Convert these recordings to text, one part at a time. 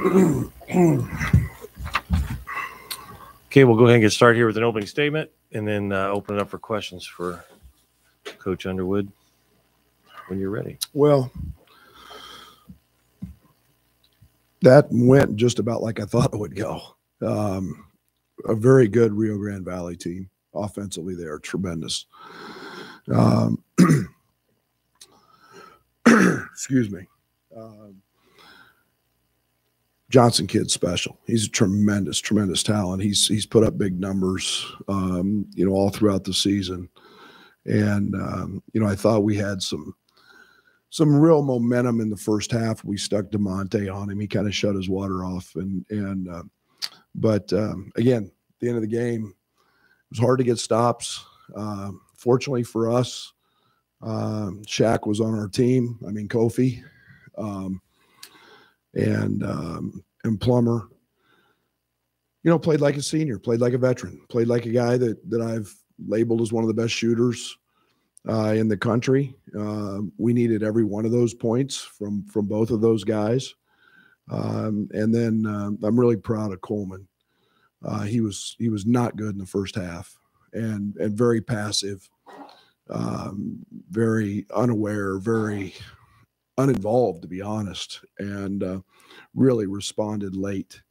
Okay, we'll go ahead and get started here with an opening statement and then open it up for questions for Coach Underwood when you're ready. Well, that went just about like I thought it would go. A very good Rio Grande Valley team. Offensively, they are tremendous. Excuse me. Johnson kid's special. He's a tremendous, tremendous talent. He's put up big numbers, all throughout the season. And, I thought we had some real momentum in the first half. We stuck DeMonte on him. He kind of shut his water off. But again, at the end of the game, it was hard to get stops. Fortunately for us, Shaq was on our team. I mean, Kofi, and Plummer, played like a senior, played like a veteran, played like a guy that I've labeled as one of the best shooters in the country. We needed every one of those points from both of those guys. And then I'm really proud of Coleman. He was not good in the first half and very passive, very unaware, very uninvolved, to be honest, and really responded late.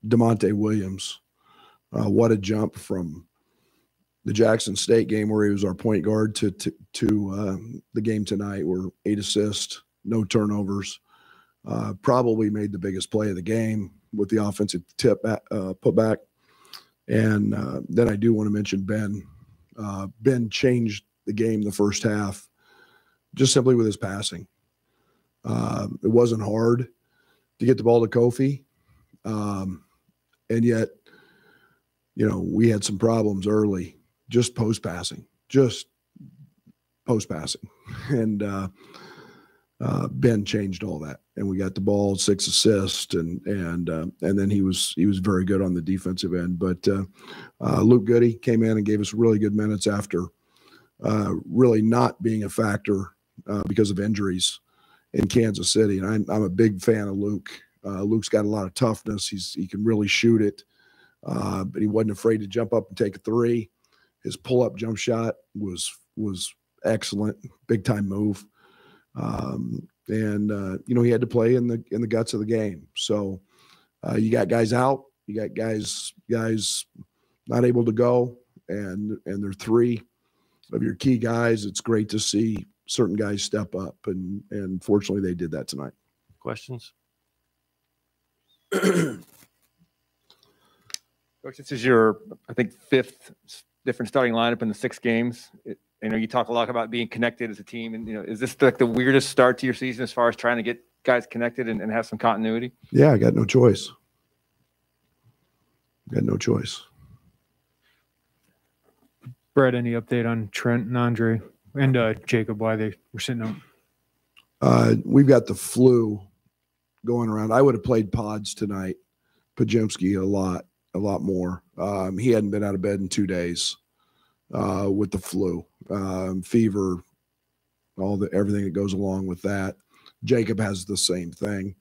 DeMonte Williams, what a jump from the Jackson State game where he was our point guard to the game tonight, where 8 assists, no turnovers, probably made the biggest play of the game with the offensive putback. And then I do want to mention Ben. Ben changed the game the first half just simply with his passing. It wasn't hard to get the ball to Kofi. And yet, we had some problems early, just post passing. And Ben changed all that. And we got the ball, 6 assists, and then he was very good on the defensive end. But Luke Goody came in and gave us really good minutes after really not being a factor because of injuries in Kansas City. And I'm a big fan of Luke. Luke's got a lot of toughness. He can really shoot it, but he wasn't afraid to jump up and take a three. His pull-up jump shot was excellent, big-time move. He had to play in the guts of the game. So you got guys out, you got guys not able to go, and they're 3 of your key guys. It's great to see certain guys step up, and fortunately they did that tonight. Questions? Coach, this is your, I think, 5th different starting lineup in the 6 games. You talk a lot about being connected as a team, and is this like the weirdest start to your season as far as trying to get guys connected and have some continuity? Yeah, I got no choice. Brett, any update on Trent and Andre and Jacob, why they were sitting out? We've got the flu going around. I would have played Pods tonight, Pajemski a lot more. He hadn't been out of bed in 2 days with the flu, fever, everything that goes along with that. Jacob has the same thing.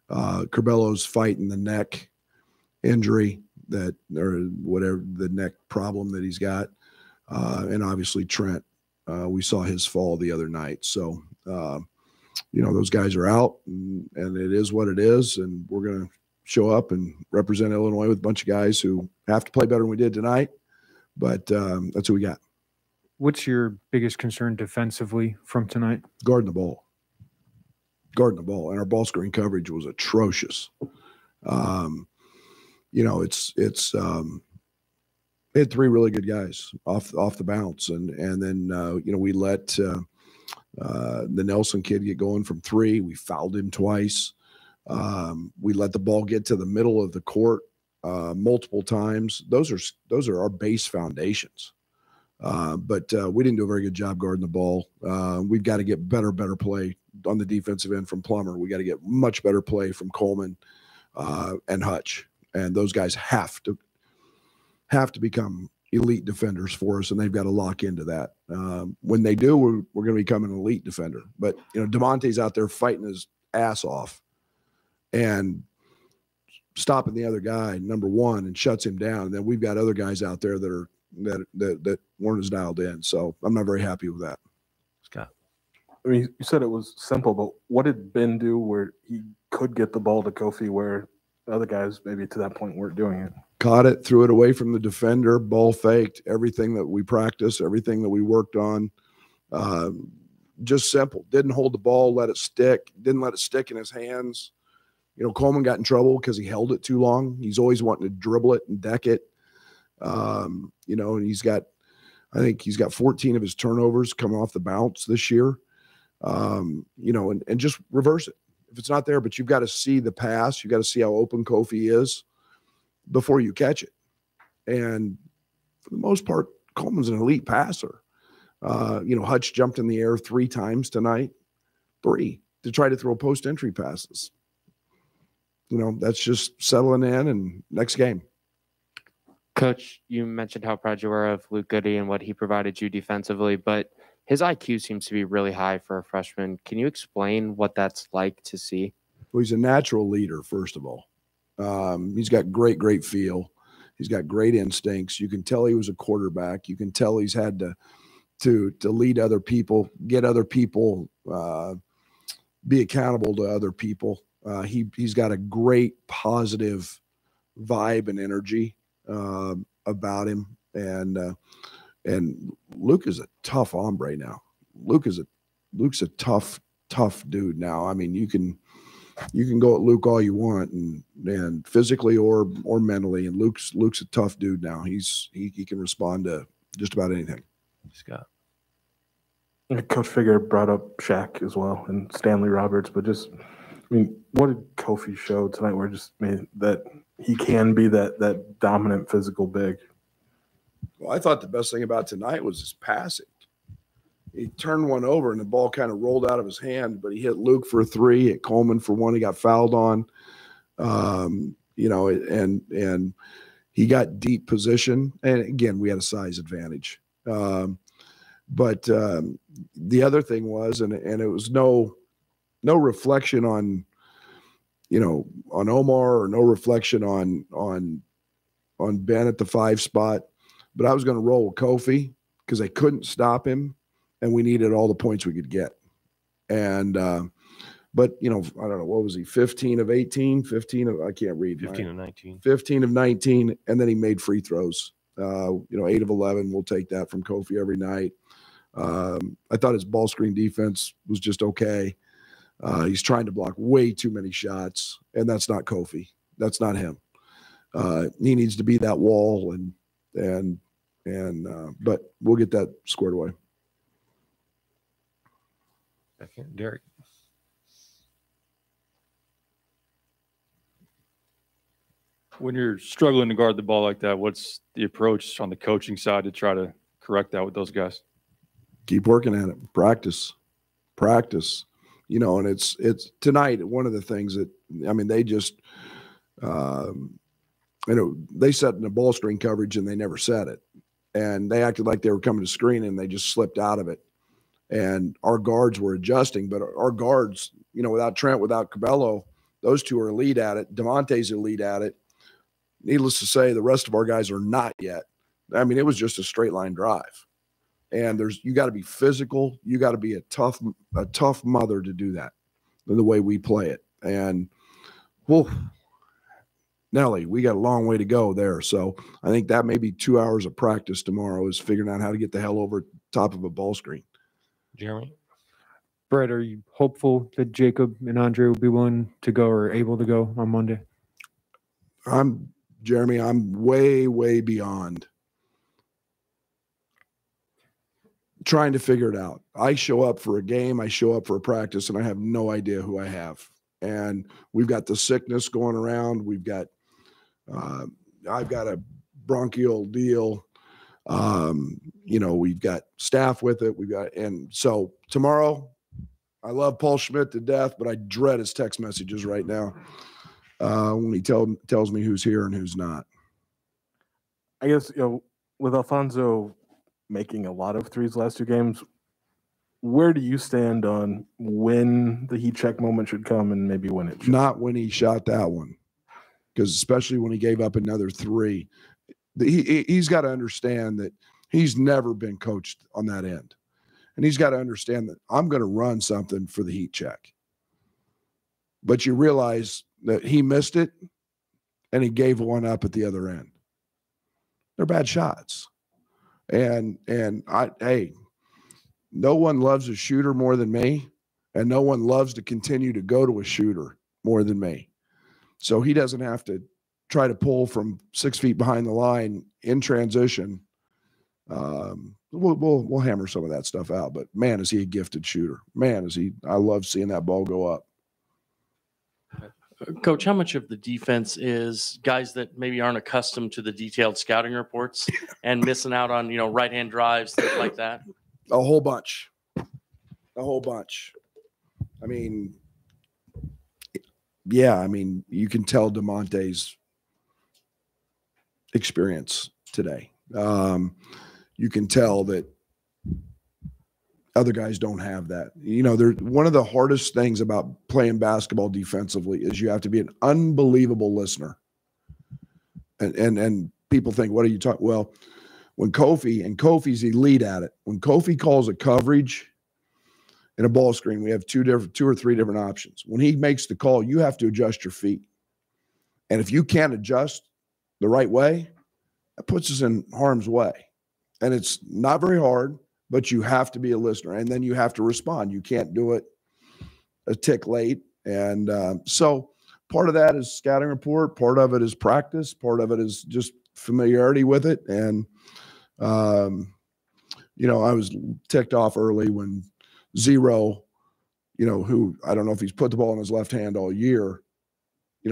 Curbello's fighting the neck injury or whatever, the neck problem that he's got. And obviously Trent, we saw his fall the other night. So, those guys are out, and it is what it is. And we're going to show up and represent Illinois with a bunch of guys who have to play better than we did tonight. But that's what we got. What's your biggest concern defensively from tonight? Guarding the ball. And our ball screen coverage was atrocious. We had 3 really good guys off the bounce, and then we let the Nelson kid get going from 3. We fouled him twice. We let the ball get to the middle of the court multiple times. Those are our base foundations. But we didn't do a very good job guarding the ball. We've got to get better play on the defensive end from Plummer. We got to get much better play from Coleman and Hutch. And those guys have to become, elite defenders for us, and they've got to lock into that. When they do, we're going to become an elite defender. But, you know, DeMonte's out there fighting his ass off and stopping the other guy, number one, and shuts him down. And then we've got other guys out there that weren't as dialed in. So I'm not very happy with that. Scott. I mean, you said it was simple, but what did Ben do where he could get the ball to Kofi where the other guys maybe to that point weren't doing it? Caught it, threw it away from the defender, ball faked, everything that we practiced, everything that we worked on. Just simple. Didn't hold the ball, let it stick, didn't let it stick in his hands. You know, Coleman got in trouble because he held it too long. He's always wanting to dribble it and deck it. You know, and I think he's got 14 of his turnovers coming off the bounce this year. You know, and just reverse it. If it's not there, but you've got to see the pass. You've got to see how open Kofi is before you catch it. And for the most part, Coleman's an elite passer. You know, Hutch jumped in the air 3 times tonight, 3 to try to throw post-entry passes. You know, that's just settling in and next game. Coach, you mentioned how proud you were of Luke Goody and what he provided you defensively, but his IQ seems to be really high for a freshman. Can you explain what that's like to see? Well, he's a natural leader, first of all. He's got great feel. He's got great instincts. You can tell he was a quarterback. You can tell he's had to lead other people, get other people, be accountable to other people. He's got a great positive vibe and energy about him, and Luke is a tough hombre now. Luke's a tough dude now. I mean, you can go at Luke all you want, and physically or mentally, and Luke's a tough dude now. He can respond to just about anything. Scott. Coach Figure brought up Shaq as well and Stanley Roberts, but just, I mean, what did Kofi show tonight where just made that he can be that dominant physical big? Well, I thought the best thing about tonight was his passing. He turned one over and the ball kind of rolled out of his hand, but he hit Luke for 3, hit Coleman for 1. He got fouled on, you know, and he got deep position. And again, we had a size advantage. But the other thing was, and it was no reflection on, you know, on Omar, or no reflection on Ben at the 5 spot, but I was going to roll with Kofi because they couldn't stop him, and we needed all the points we could get. And but you know, I don't know, what was he? 15 of 18, 15 of, I can't read. 15 of 19. 15 of 19, and then he made free throws. You know, 8 of 11. We'll take that from Kofi every night. I thought his ball screen defense was just okay. He's trying to block way too many shots, and that's not Kofi. That's not him. He needs to be that wall, but we'll get that squared away. Second, Derek. When you're struggling to guard the ball like that, what's the approach on the coaching side to try to correct that with those guys? Keep working at it. Practice. You know, and it's tonight, one of the things that, I mean, they just, you know, they set in the ball screen coverage and they never set it. And they acted like they were coming to screen and they just slipped out of it. And our guards were adjusting, but our guards, you know, without Trent, without Cabello, those two are elite at it. DeMonte's elite at it. Needless to say, the rest of our guys are not yet. I mean, it was just a straight line drive. And you got to be physical. You got to be a tough mother to do that, the way we play it. And, well, Nelly, we got a long way to go there. So I think that may be 2 hours of practice tomorrow, is figuring out how to get the hell over top of a ball screen. Jeremy. Brett, are you hopeful that Jacob and Andre will be willing to go or able to go on Monday? Jeremy, I'm way beyond trying to figure it out. I show up for a game, I show up for a practice, and I have no idea who I have. And we've got the sickness going around. We've got, I've got a bronchial deal. You know, we've got staff with it. And so tomorrow, I love Paul Schmidt to death, but I dread his text messages right now when he tells me who's here and who's not. I guess, you know, with Alfonso making a lot of threes last 2 games, where do you stand on when the heat check moment should come and maybe when it should? Not when he shot that one, because especially when he gave up another 3. He's got to understand that he's never been coached on that end. And he's got to understand that I'm going to run something for the heat check. But you realize that he missed it and he gave one up at the other end. They're bad shots. And hey, no one loves a shooter more than me, and no one loves to continue to go to a shooter more than me. So he doesn't have to try to pull from 6 feet behind the line in transition. We'll hammer some of that stuff out, but man, is he a gifted shooter. Man, is he. I love seeing that ball go up. Coach, how much of the defense is guys that maybe aren't accustomed to the detailed scouting reports and missing out on, right-hand drives, things like that? A whole bunch. A whole bunch. I mean, yeah, you can tell DeMonte's experience today. You can tell that other guys don't have that. One of the hardest things about playing basketball defensively is you have to be an unbelievable listener. And people think, what are you talking? Well, when Kofi's elite at it, when Kofi calls a coverage in a ball screen, we have 2 or 3 different options. When he makes the call, you have to adjust your feet. And if you can't adjust the right way, that puts us in harm's way. And it's not very hard, but you have to be a listener, and then you have to respond. You can't do it a tick late. And so part of that is scouting report. Part of it is practice. Part of it is just familiarity with it. And, I was ticked off early when Zero, who I don't know if he's put the ball in his left hand all year,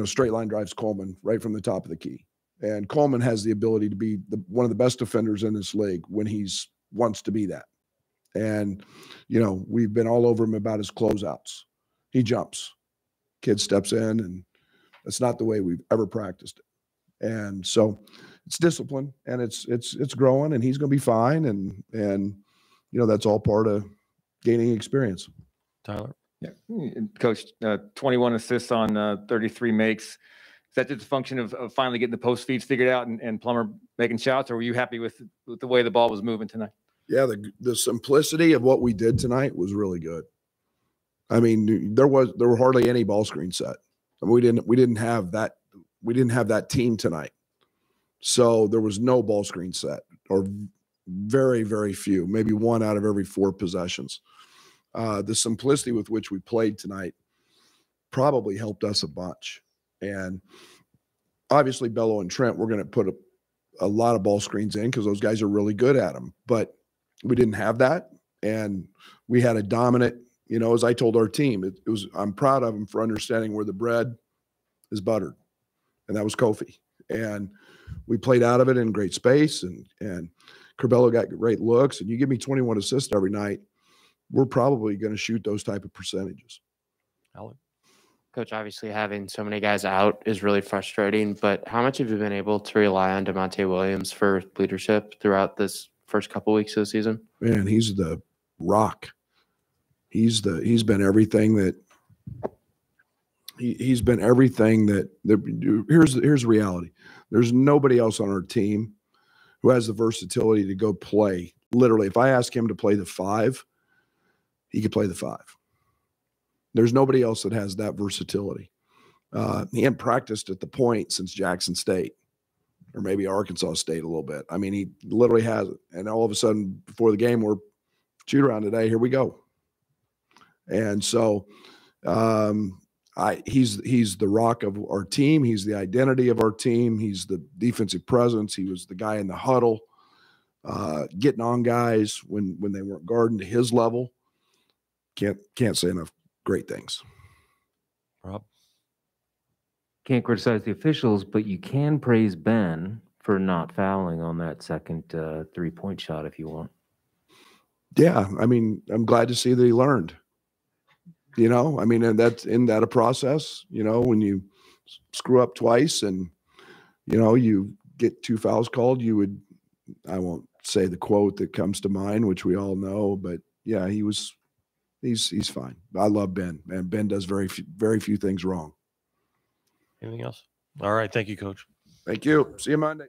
straight line drives Coleman right from the top of the key. And Coleman has the ability to be one of the best defenders in this league when he's wants to be that. And, we've been all over him about his closeouts. He jumps. Kid steps in, and that's not the way we've ever practiced it. And so it's discipline, and it's growing, and he's going to be fine. And that's all part of gaining experience. Tyler? Yeah. Coach, 21 assists on 33 makes. Is that just a function of finally getting the post feeds figured out and Plummer making shots, or were you happy with the way the ball was moving tonight? Yeah, the simplicity of what we did tonight was really good. There were hardly any ball screen set. We didn't have that team tonight. So there was no ball screen set, or very, very few, maybe 1 out of every 4 possessions. The simplicity with which we played tonight probably helped us a bunch. And obviously Bello and Trent, we're going to put a lot of ball screens in because those guys are really good at them. But we didn't have that. And we had a dominant, as I told our team, I'm proud of them for understanding where the bread is buttered. And that was Kofi. And we played out of it in great space. And Curbelo got great looks. And you give me 21 assists every night, we're probably going to shoot those type of percentages. Alec? Coach, obviously having so many guys out is really frustrating, but how much have you been able to rely on DeMonte Williams for leadership throughout this first couple weeks of the season? Man, he's the rock. He's been everything that he's been everything that here's the reality. There's nobody else on our team who has the versatility to go play. Literally, if I ask him to play the 5, he could play the 5. There's nobody else that has that versatility. He hadn't practiced at the point since Jackson State, or maybe Arkansas State a little bit. He literally has it. And all of a sudden, before the game, we're shoot around today. Here we go. And so he's the rock of our team. He's the identity of our team. He's the defensive presence. He was the guy in the huddle, getting on guys when they weren't guarding to his level. Can't say enough great things. Rob? Can't criticize the officials, but you can praise Ben for not fouling on that second 3-point shot if you want. Yeah, I'm glad to see that he learned. And that's a process, when you screw up twice and, you get 2 fouls called, you would I won't say the quote that comes to mind, which we all know, but yeah, he's fine. I love Ben, and Ben does very few things wrong. Anything else? All right. Thank you, Coach. Thank you. See you Monday.